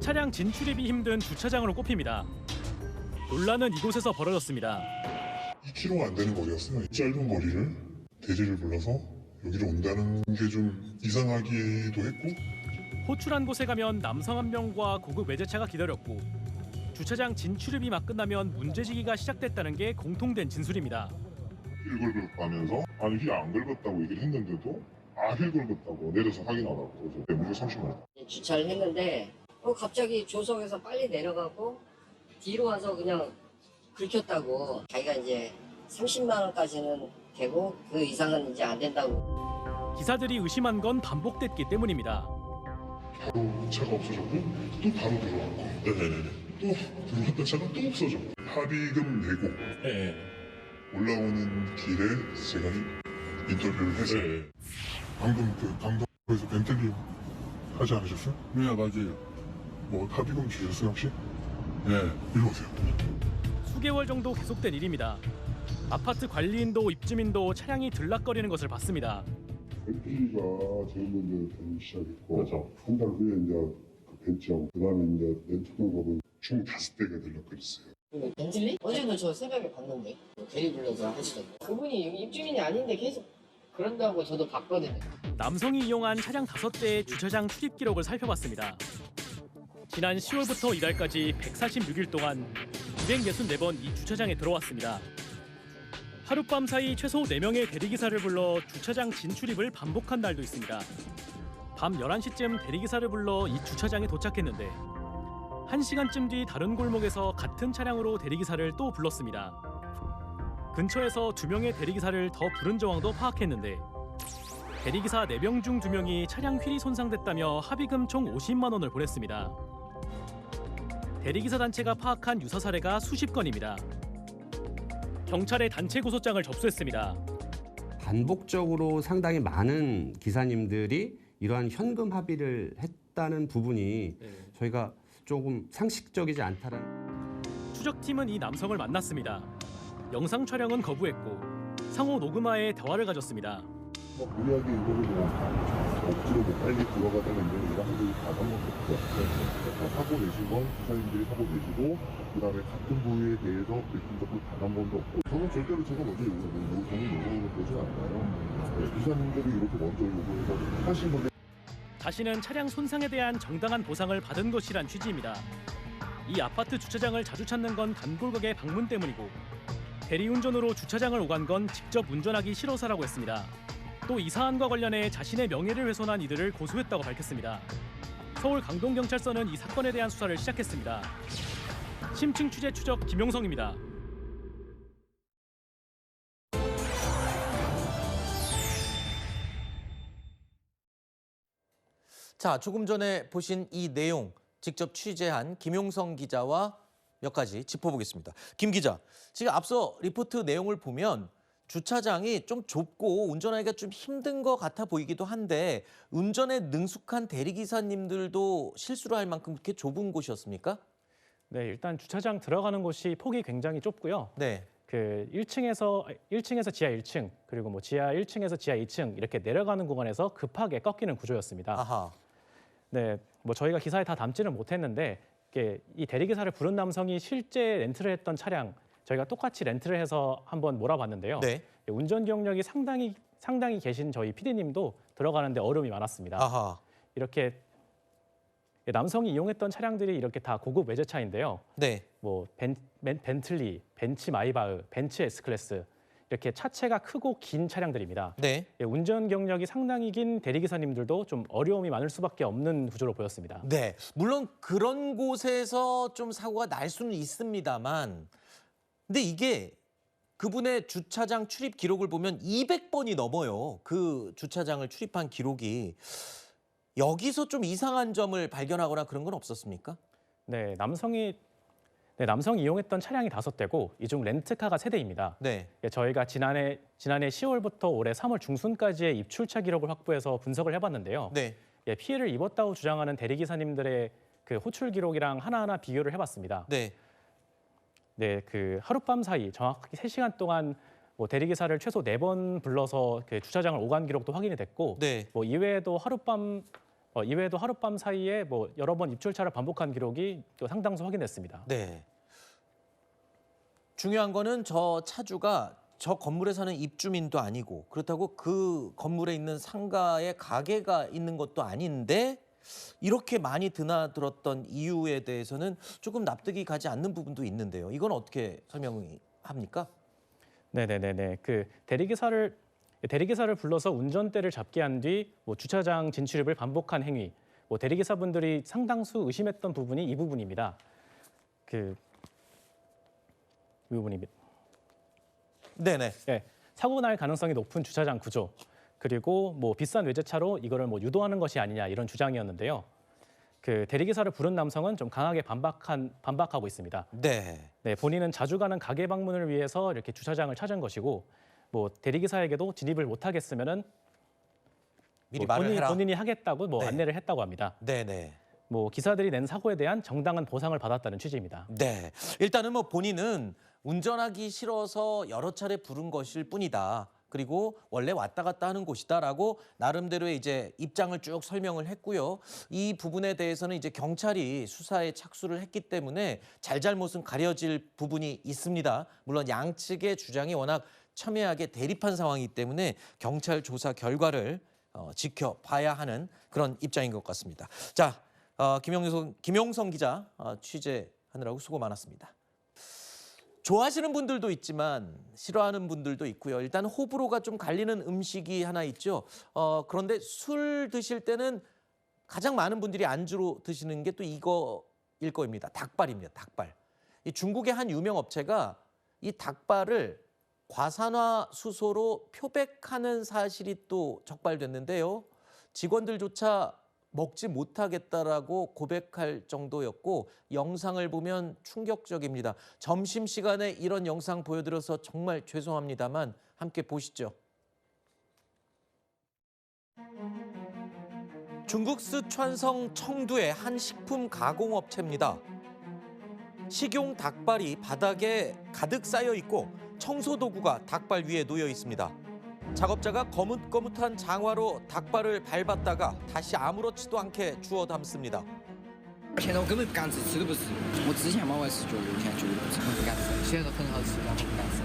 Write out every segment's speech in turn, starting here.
차량 진출입이 힘든 주차장으로 꼽힙니다. 논란은 이곳에서 벌어졌습니다. 2km가 안 되는 거리였어요. 짧은 거리를 대리를 불러서 여기로 온다는 게 좀 이상하기도 했고, 호출한 곳에 가면 남성 한 명과 고급 외제차가 기다렸고 주차장 진출입이 막 끝나면 문제제기가 시작됐다는 게 공통된 진술입니다. 휠 긁었다면서 아니 휠 안 긁었다고 얘기를 했는데도 휠 긁었다고 내려서 확인하라고 그래서 무려 30만 원. 주차를 했는데 갑자기 조석에서 빨리 내려가고 뒤로 와서 그냥 긁혔다고. 자기가 이제 30만 원까지는 되고 그 이상은 이제 안 된다고. 기사들이 의심한 건 반복됐기 때문입니다. 바로 차가 없어졌고 또 바로 들어왔고, 네네네. 또 들어왔던 차가 또 없어져. 합의금 내고 올라오는 길에 제가 인터뷰를 해서 방금 그 강동에서 벤틀리 하지 않으셨어요? 네, 맞아요. 뭐 합의금 주셨어요 혹시? 네. 일로 오세요. 수개월 정도 계속된 일입니다. 아파트 관리인도 입주민도 차량이 들락거리는 것을 봤습니다. 벤틀리가 제일 먼저 되기 시작했고, 그렇죠. 한 달 후에 이제 그 벤츠하고 그다음에 이제 렌트카가 총 5대가 들락거렸어요. 벤틀리? 어제도 저 새벽에 봤는데 대리 불러서 하시던데. 그분이 여기 입주민이 아닌데 계속 그런다고 저도 봤거든요. 남성이 이용한 차량 5대의 주차장 출입 기록을 살펴봤습니다. 지난 10월부터 이달까지 146일 동안 264번 이 주차장에 들어왔습니다. 하룻밤 사이 최소 4명의 대리기사를 불러 주차장 진출입을 반복한 날도 있습니다. 밤 11시쯤 대리기사를 불러 이 주차장에 도착했는데 1시간쯤 뒤 다른 골목에서 같은 차량으로 대리기사를 또 불렀습니다. 근처에서 2명의 대리기사를 더 부른 정황도 파악했는데 대리기사 4명 중 2명이 차량 휠이 손상됐다며 합의금 총 50만 원을 보냈습니다. 대리기사 단체가 파악한 유사 사례가 수십 건입니다. 경찰에 단체 고소장을 접수했습니다. 반복적으로 상당히 많은 기사님들이 이러한 현금 합의를 했다는 부분이 저희가 조금 상식적이지 않다는. 추적팀은 이 남성을 만났습니다. 영상 촬영은 거부했고 상호 녹음하에 대화를 가졌습니다. 무리하게 이거를 억지로 빨리 들어가자는 이런 분들이 다 한번도 사고 내신 건 기사님들이 사고 내시고, 그다음에 같은 부위에 대해서 느낀 적도 단 한 번도 없고, 저는 절대로 제가 먼저 요구를 보진 않아요. 기사님들이 이렇게 먼저 요구해서 하신 건데. 자신은 차량 손상에 대한 정당한 보상을 받은 것이란 취지입니다. 이 아파트 주차장을 자주 찾는 건 단골각의 방문 때문이고 대리운전으로 주차장을 오간 건 직접 운전하기 싫어서라고 했습니다. 또 이 사안과 관련해 자신의 명예를 훼손한 이들을 고소했다고 밝혔습니다. 서울 강동경찰서는 이 사건에 대한 수사를 시작했습니다. 심층 취재 추적 김용성입니다. 자, 조금 전에 보신 이 내용 직접 취재한 김용성 기자와 몇 가지 짚어보겠습니다. 김 기자, 지금 앞서 리포트 내용을 보면 주차장이 좀 좁고 운전하기가 좀 힘든 것 같아 보이기도 한데 운전에 능숙한 대리기사님들도 실수를 할 만큼 그렇게 좁은 곳이었습니까? 네, 일단 주차장 들어가는 곳이 폭이 굉장히 좁고요. 네. 그 1층에서 지하 1층, 그리고 뭐 지하 1층에서 지하 2층 이렇게 내려가는 구간에서 급하게 꺾이는 구조였습니다. 아하. 네, 뭐 저희가 기사에 다 담지는 못했는데 이 대리기사를 부른 남성이 실제 렌트를 했던 차량, 저희가 똑같이 렌트를 해서 한번 몰아봤는데요. 네. 운전 경력이 상당히 계신 저희 PD님도 들어가는데 어려움이 많았습니다. 아하. 이렇게 남성이 이용했던 차량들이 이렇게 다 고급 외제차인데요. 네. 뭐 벤틀리, 벤츠 마이바흐, 벤츠 S클래스 이렇게 차체가 크고 긴 차량들입니다. 네. 운전 경력이 상당히 긴 대리기사님들도 좀 어려움이 많을 수밖에 없는 구조로 보였습니다. 네. 물론 그런 곳에서 좀 사고가 날 수는 있습니다만, 근데 이게 그분의 주차장 출입 기록을 보면 200번이 넘어요. 그 주차장을 출입한 기록이. 여기서 좀 이상한 점을 발견하거나 그런 건 없었습니까? 네, 남성이 이용했던 차량이 5대고 이 중 렌트카가 3대입니다. 네. 저희가 지난해 10월부터 올해 3월 중순까지의 입출차 기록을 확보해서 분석을 해봤는데요. 네. 피해를 입었다고 주장하는 대리기사님들의 그 호출 기록이랑 하나하나 비교를 해봤습니다. 네. 네, 그 하룻밤 사이 정확하게 3시간 동안 뭐 대리기사를 최소 4번 불러서 그 주차장을 오간 기록도 확인이 됐고, 네. 뭐 이외에도 하룻밤 이외에도 하룻밤 사이에 뭐 여러 번 입출차를 반복한 기록이 또 상당수 확인됐습니다. 네. 중요한 거는 저 차주가 저 건물에 사는 입주민도 아니고 그렇다고 그 건물에 있는 상가에 가게가 있는 것도 아닌데 이렇게 많이 드나들었던 이유에 대해서는 조금 납득이 가지 않는 부분도 있는데요. 이건 어떻게 설명합니까? 네네네네. 그 대리기사를 불러서 운전대를 잡게 한 뒤 뭐 주차장 진출입을 반복한 행위. 뭐 대리기사분들이 상당수 의심했던 부분이 이 부분입니다. 이 부분입니다. 네네. 네, 사고 날 가능성이 높은 주차장 구조. 그리고 뭐 비싼 외제차로 이거를 뭐 유도하는 것이 아니냐 이런 주장이었는데요. 그 대리기사를 부른 남성은 좀 강하게 반박하고 있습니다. 네. 네, 본인은 자주 가는 가게 방문을 위해서 이렇게 주차장을 찾은 것이고, 뭐 대리기사에게도 진입을 못하겠으면은 미리 뭐 말을 해라. 본인이 하겠다고 뭐 네. 안내를 했다고 합니다. 네네. 뭐 기사들이 낸 사고에 대한 정당한 보상을 받았다는 취지입니다. 네. 일단은 뭐 본인은 운전하기 싫어서 여러 차례 부른 것일 뿐이다. 그리고 원래 왔다 갔다 하는 곳이다라고 나름대로의 이제 입장을 쭉 설명을 했고요. 이 부분에 대해서는 이제 경찰이 수사에 착수를 했기 때문에 잘잘못은 가려질 부분이 있습니다. 물론 양측의 주장이 워낙 첨예하게 대립한 상황이기 때문에 경찰 조사 결과를 지켜봐야 하는 그런 입장인 것 같습니다. 자, 김용성 기자 취재하느라고 수고 많았습니다. 좋아하시는 분들도 있지만 싫어하는 분들도 있고요. 일단 호불호가 좀 갈리는 음식이 하나 있죠. 그런데 술 드실 때는 가장 많은 분들이 안주로 드시는 게 또 이거일 겁니다. 닭발입니다. 닭발. 이 중국의 한 유명 업체가 이 닭발을 과산화 수소로 표백하는 사실이 또 적발됐는데요. 직원들조차 먹지 못하겠다라고 고백할 정도였고 영상을 보면 충격적입니다. 점심시간에 이런 영상 보여드려서 정말 죄송합니다만 함께 보시죠. 중국 쓰촨성 청두의 한 식품 가공업체입니다. 식용 닭발이 바닥에 가득 쌓여 있고 청소도구가 닭발 위에 놓여 있습니다. 작업자가 거뭇거뭇한 장화로 닭발을 밟았다가 다시 아무렇지도 않게 주워 담습니다. 现在我根本不敢吃，吃都不吃。我之前嘛我也是觉得，现在绝对不吃，不敢吃。虽然说很好吃，但我不敢吃。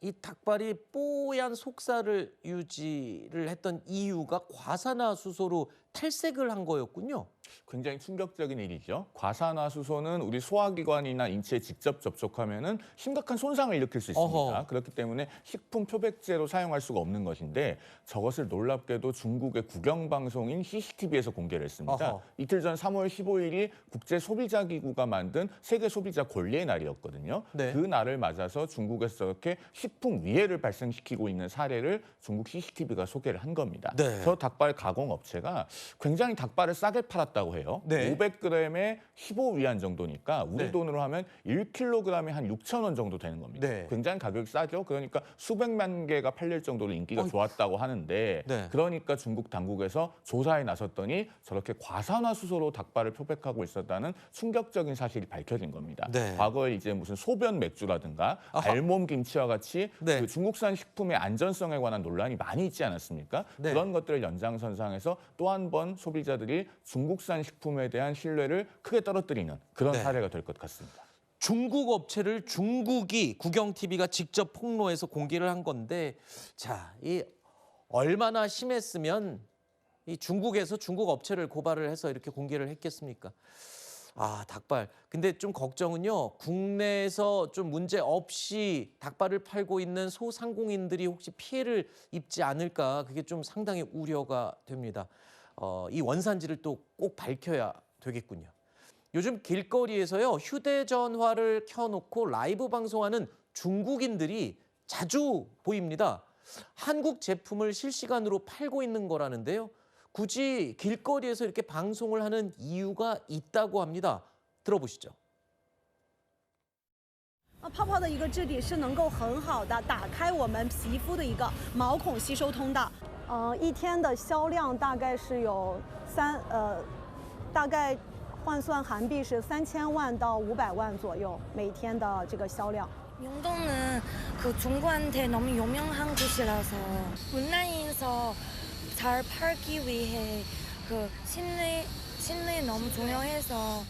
이 닭발이 뽀얀 속살을 유지를 했던 이유가 과산화수소로 탈색을 한 거였군요. 굉장히 충격적인 일이죠. 과산화수소는 우리 소화기관이나 인체에 직접 접촉하면은 심각한 손상을 일으킬 수 있습니다. 어허. 그렇기 때문에 식품 표백제로 사용할 수가 없는 것인데 저것을 놀랍게도 중국의 국영방송인 CCTV에서 공개를 했습니다. 어허. 이틀 전 3월 15일이 국제소비자기구가 만든 세계소비자 권리의 날이었거든요. 네. 그 날을 맞아서 중국에서 이렇게 식품 위해를 발생시키고 있는 사례를 중국 CCTV가 소개를 한 겁니다. 네. 저 닭발 가공업체가 굉장히 닭발을 싸게 팔았다고 해요. 네. 500g에 15위안 정도니까 우리 네. 돈으로 하면 1kg에 한 6,000원 정도 되는 겁니다. 네. 굉장히 가격이 싸죠. 그러니까 수백만 개가 팔릴 정도로 인기가 좋았다고 하는데 네. 그러니까 중국 당국에서 조사에 나섰더니 저렇게 과산화수소로 닭발을 표백하고 있었다는 충격적인 사실이 밝혀진 겁니다. 네. 과거에 이제 무슨 소변 맥주라든가 아하. 알몸 김치와 같이 네. 그 중국산 식품의 안전성에 관한 논란이 많이 있지 않았습니까? 네. 그런 것들을 연장선상에서 또 한 번 소비자들이 중국산 식품에 대한 신뢰를 크게 떨어뜨리는 그런 네. 사례가 될 것 같습니다. 중국 업체를 중국이 국영TV가 직접 폭로해서 공개를 한 건데 자, 이 얼마나 심했으면 이 중국에서 중국 업체를 고발을 해서 이렇게 공개를 했겠습니까? 아, 닭발. 근데 좀 걱정은요. 국내에서 좀 문제 없이 닭발을 팔고 있는 소상공인들이 혹시 피해를 입지 않을까 그게 좀 상당히 우려가 됩니다. 이 원산지를 또 꼭 밝혀야 되겠군요. 요즘 길거리에서요. 휴대전화를 켜놓고 라이브 방송하는 중국인들이 자주 보입니다. 한국 제품을 실시간으로 팔고 있는 거라는데요. 굳이 길거리에서 이렇게 방송을 하는 이유가 있다고 합니다. 들어보시죠. 泡泡的一个质地是能够很好的打开我们皮肤的一个毛孔吸收通道。一天的销量大概是有大概换算韩币是3000万到500万左右每天的这个销量。 명동은 그 중국한테 너무 유명한 곳이라서 온라인에서 잘 팔기 위해 그 실내 너무 중요해서.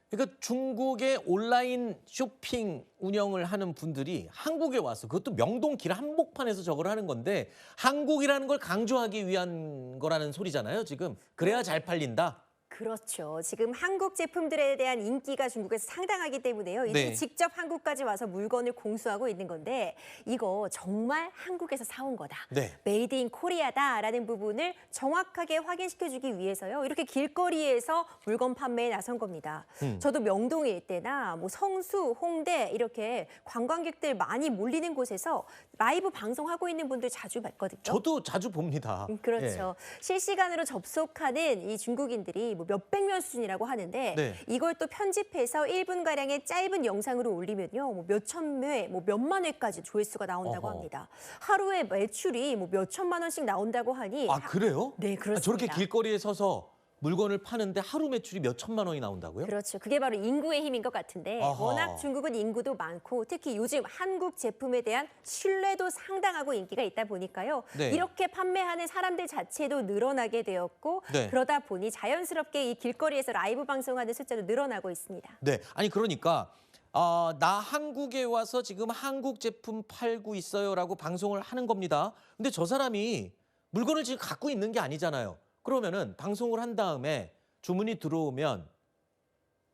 그러니까 중국의 온라인 쇼핑 운영을 하는 분들이 한국에 와서 그것도 명동 길 한복판에서 저걸 하는 건데 한국이라는 걸 강조하기 위한 거라는 소리잖아요, 지금. 그래야 잘 팔린다. 그렇죠. 지금 한국 제품들에 대한 인기가 중국에서 상당하기 때문에요. 이들이 네. 직접 한국까지 와서 물건을 공수하고 있는 건데 이거 정말 한국에서 사온 거다. 네. 메이드 인 코리아다라는 부분을 정확하게 확인시켜주기 위해서요. 이렇게 길거리에서 물건 판매에 나선 겁니다. 저도 명동 일대나 뭐 성수, 홍대 이렇게 관광객들 많이 몰리는 곳에서 라이브 방송하고 있는 분들 자주 봤거든요. 저도 자주 봅니다. 그렇죠. 실시간으로 접속하는 이 중국인들이 뭐 몇백 명 수준이라고 하는데 네. 이걸 또 편집해서 1분가량의 짧은 영상으로 올리면요. 뭐 몇천 회, 뭐 몇만 회까지 조회수가 나온다고 어허. 합니다. 하루에 매출이 뭐 몇천만 원씩 나온다고 하니 아, 그래요? 네, 그렇습니다. 저렇게 길거리에 서서 물건을 파는데 하루 매출이 몇 천만 원이 나온다고요? 그렇죠. 그게 바로 인구의 힘인 것 같은데 아하. 워낙 중국은 인구도 많고 특히 요즘 한국 제품에 대한 신뢰도 상당하고 인기가 있다 보니까요. 네. 이렇게 판매하는 사람들 자체도 늘어나게 되었고 네. 그러다 보니 자연스럽게 이 길거리에서 라이브 방송하는 숫자도 늘어나고 있습니다. 네, 아니 그러니까 나 한국에 와서 지금 한국 제품 팔고 있어요라고 방송을 하는 겁니다. 근데 저 사람이 물건을 지금 갖고 있는 게 아니잖아요. 그러면은 방송을 한 다음에 주문이 들어오면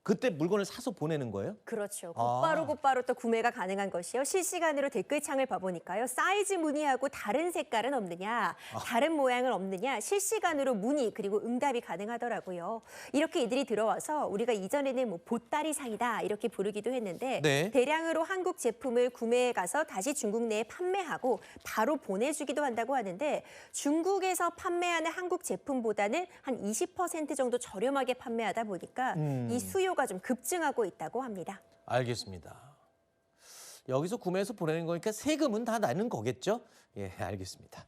그때 물건을 사서 보내는 거예요? 그렇죠. 아. 곧바로 또 구매가 가능한 것이요. 실시간으로 댓글창을 봐보니까요. 사이즈 문의하고 다른 색깔은 없느냐, 다른 모양은 없느냐 실시간으로 문의 그리고 응답이 가능하더라고요. 이렇게 이들이 들어와서 우리가 이전에는 뭐 보따리상이다 이렇게 부르기도 했는데 네. 대량으로 한국 제품을 구매해 가서 다시 중국 내에 판매하고 바로 보내주기도 한다고 하는데 중국에서 판매하는 한국 제품보다는 한 20% 정도 저렴하게 판매하다 보니까 이 수요가 좀 급증하고 있다고 합니다. 알겠습니다. 여기서 구매해서 보내는 거니까 세금은 다 나는 거겠죠? 예, 알겠습니다.